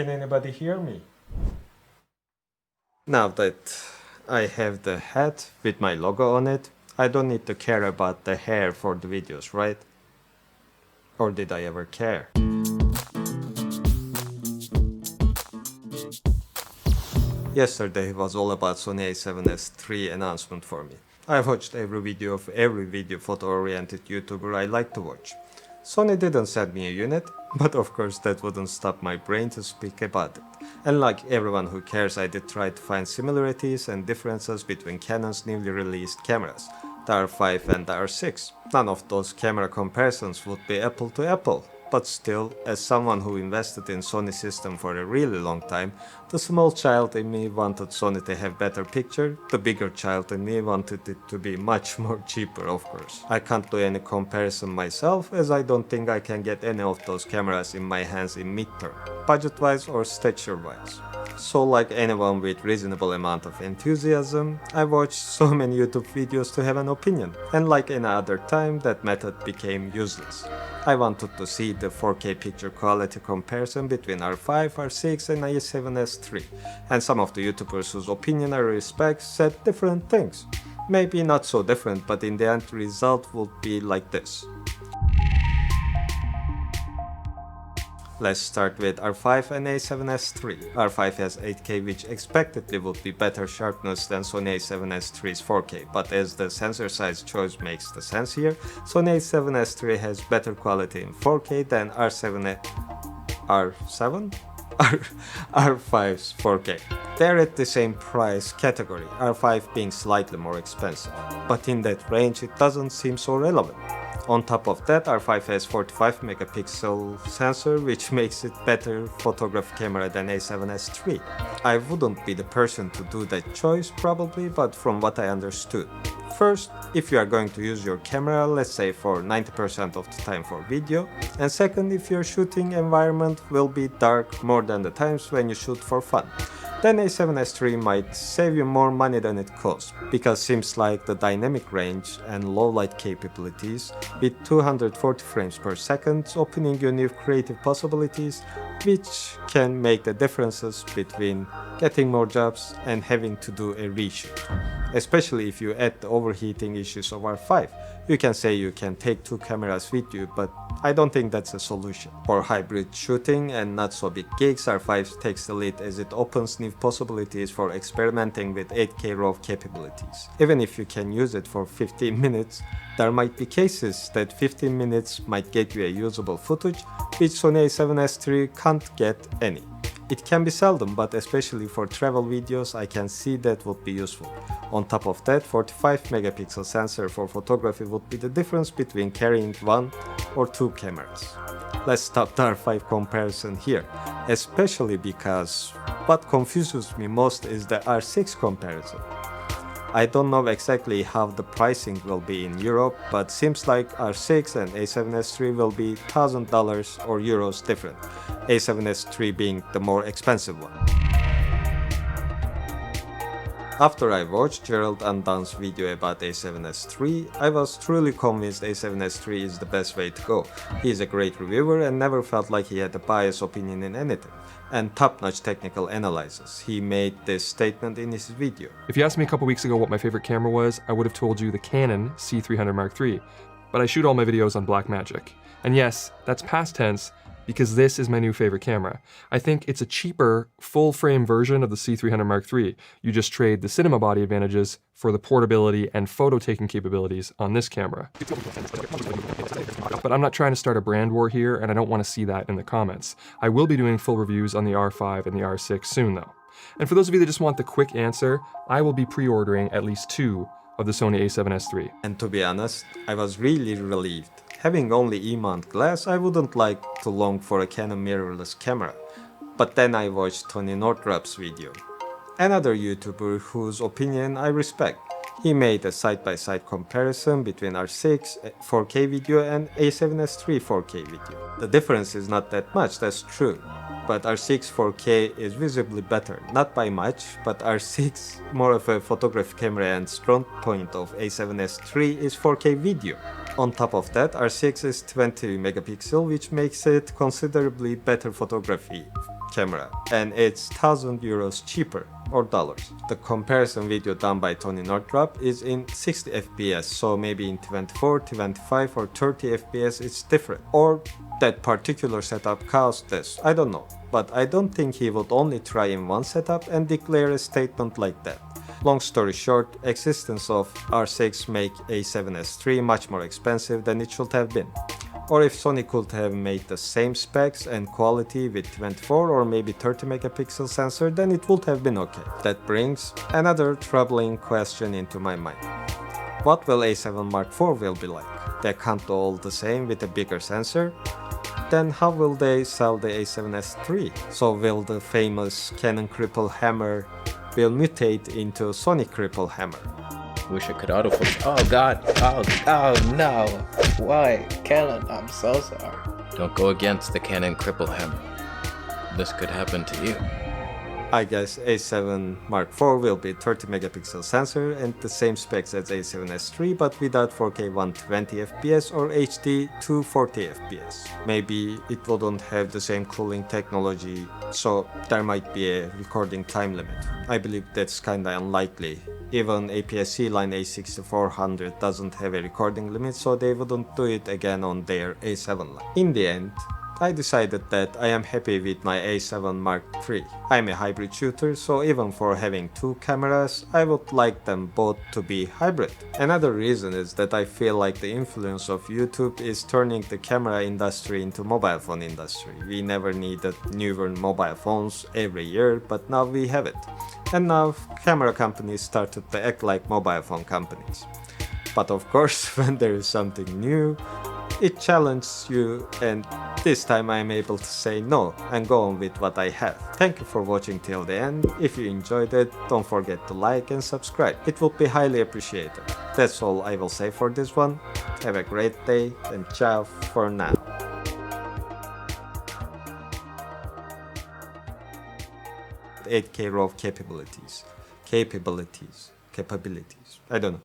Can anybody hear me? Now that I have the hat with my logo on it, I don't need to care about the hair for the videos, right? Or did I ever care? Yesterday was all about Sony A7s3 announcement for me. I watched every video of every video photo-oriented YouTuber I like to watch. Sony didn't send me a unit, but of course that wouldn't stop my brain to speak about it. And like everyone who cares, I did try to find similarities and differences between Canon's newly released cameras, the R5 and the R6. None of those camera comparisons would be apple to apple. But still, as someone who invested in Sony system for a really long time, the small child in me wanted Sony to have better picture, the bigger child in me wanted it to be much more cheaper, of course. I can't do any comparison myself, as I don't think I can get any of those cameras in my hands in midterm, budget-wise or stature-wise. So like anyone with reasonable amount of enthusiasm, I watched so many YouTube videos to have an opinion, and like any other time, that method became useless. I wanted to see the 4K picture quality comparison between R5, R6 and A7s3, and some of the YouTubers whose opinion I respect said different things. Maybe not so different, but in the end result would be like this. Let's start with R5 and A7s3. R5 has 8K, which expectedly would be better sharpness than Sony A7s3's 4K, but as the sensor size choice makes the sense here, Sony A7s3 has better quality in 4K than R5's 4K. They're at the same price category, R5 being slightly more expensive, but in that range it doesn't seem so relevant. On top of that, R5 has 45 megapixel sensor, which makes it better photography camera than A7s3. I wouldn't be the person to do that choice probably, but from what I understood. First, if you are going to use your camera, let's say for 90% of the time for video, and second, if your shooting environment will be dark more than the times when you shoot for fun. Then A7s3 might save you more money than it costs, because seems like the dynamic range and low light capabilities with 240 frames per second opening you new creative possibilities, which can make the differences between getting more jobs and having to do a reshoot. Especially if you add the overheating issues of R5. You can say you can take two cameras with you, but I don't think that's a solution. For hybrid shooting and not so big gigs, R5 takes the lead as it opens new possibilities for experimenting with 8K RAW capabilities. Even if you can use it for 15 minutes, there might be cases that 15 minutes might get you a usable footage, which Sony A7s3 can't get any. It can be seldom, but especially for travel videos, I can see that would be useful. On top of that, 45 megapixel sensor for photography would be the difference between carrying one or two cameras. Let's stop the R5 comparison here, especially because what confuses me most is the R6 comparison. I don't know exactly how the pricing will be in Europe, but seems like R6 and A7s3 will be $1,000 or euros different, A7s3 being the more expensive one. After I watched Gerald Undon's video about A7s3, I was truly convinced A7s3 is the best way to go. He is a great reviewer and never felt like he had a biased opinion in anything, and top-notch technical analysis. He made this statement in his video. If you asked me a couple weeks ago what my favorite camera was, I would have told you the Canon C300 Mark III, but I shoot all my videos on Blackmagic. And yes, that's past tense, because this is my new favorite camera. I think it's a cheaper, full-frame version of the C300 Mark III. You just trade the cinema body advantages for the portability and photo-taking capabilities on this camera. But I'm not trying to start a brand war here, and I don't want to see that in the comments. I will be doing full reviews on the R5 and the R6 soon, though. And for those of you that just want the quick answer, I will be pre-ordering at least 2 of the Sony A7s3. And to be honest, I was really relieved. Having only E-mount glass, I wouldn't like to long for a Canon mirrorless camera. But then I watched Tony Northrup's video, another YouTuber whose opinion I respect. He made a side-by-side comparison between R6 4K video and A7s3 4K video. The difference is not that much, that's true. But R6 4K is visibly better, not by much, but R6 more of a photography camera and strong point of A7s3 is 4K video. On top of that, R6 is 20 megapixel, which makes it considerably better photography camera, and it's 1000 euros cheaper, or dollars. The comparison video done by Tony Northrup is in 60 FPS, so maybe in 24, 25 or 30 FPS it's different. Or that particular setup caused this, I don't know. But I don't think he would only try in one setup and declare a statement like that. Long story short, existence of R6 make A7s3 much more expensive than it should have been. Or if Sony could have made the same specs and quality with 24 or maybe 30 megapixel sensor, then it would have been okay. That brings another troubling question into my mind. What will A7 Mark IV will be like? They can't do all the same with a bigger sensor? Then how will they sell the A7s3? So will the famous Canon cripple hammer will mutate into Sony cripple hammer? Wish I could autofocus. Oh god. Oh no. Why? Canon, I'm so sorry. Don't go against the Canon cripple hammer. This could happen to you. I guess A7 Mark IV will be 30 megapixel sensor and the same specs as A7s3 but without 4K 120 FPS or HD 240 FPS. Maybe it wouldn't have the same cooling technology, so there might be a recording time limit. I believe that's kinda unlikely. Even APS-C line A6400 doesn't have a recording limit, so they wouldn't do it again on their A7 line. In the end, I decided that I am happy with my A7 Mark III. I'm a hybrid shooter, so even for having two cameras, I would like them both to be hybrid. Another reason is that I feel like the influence of YouTube is turning the camera industry into mobile phone industry. We never needed newer mobile phones every year, but now we have it. And now camera companies started to act like mobile phone companies. But of course, when there is something new, it challenges you, and this time I am able to say no and go on with what I have. Thank you for watching till the end. If you enjoyed it, don't forget to like and subscribe. It would be highly appreciated. That's all I will say for this one. Have a great day and ciao for now. 8K RAW capabilities. I don't know.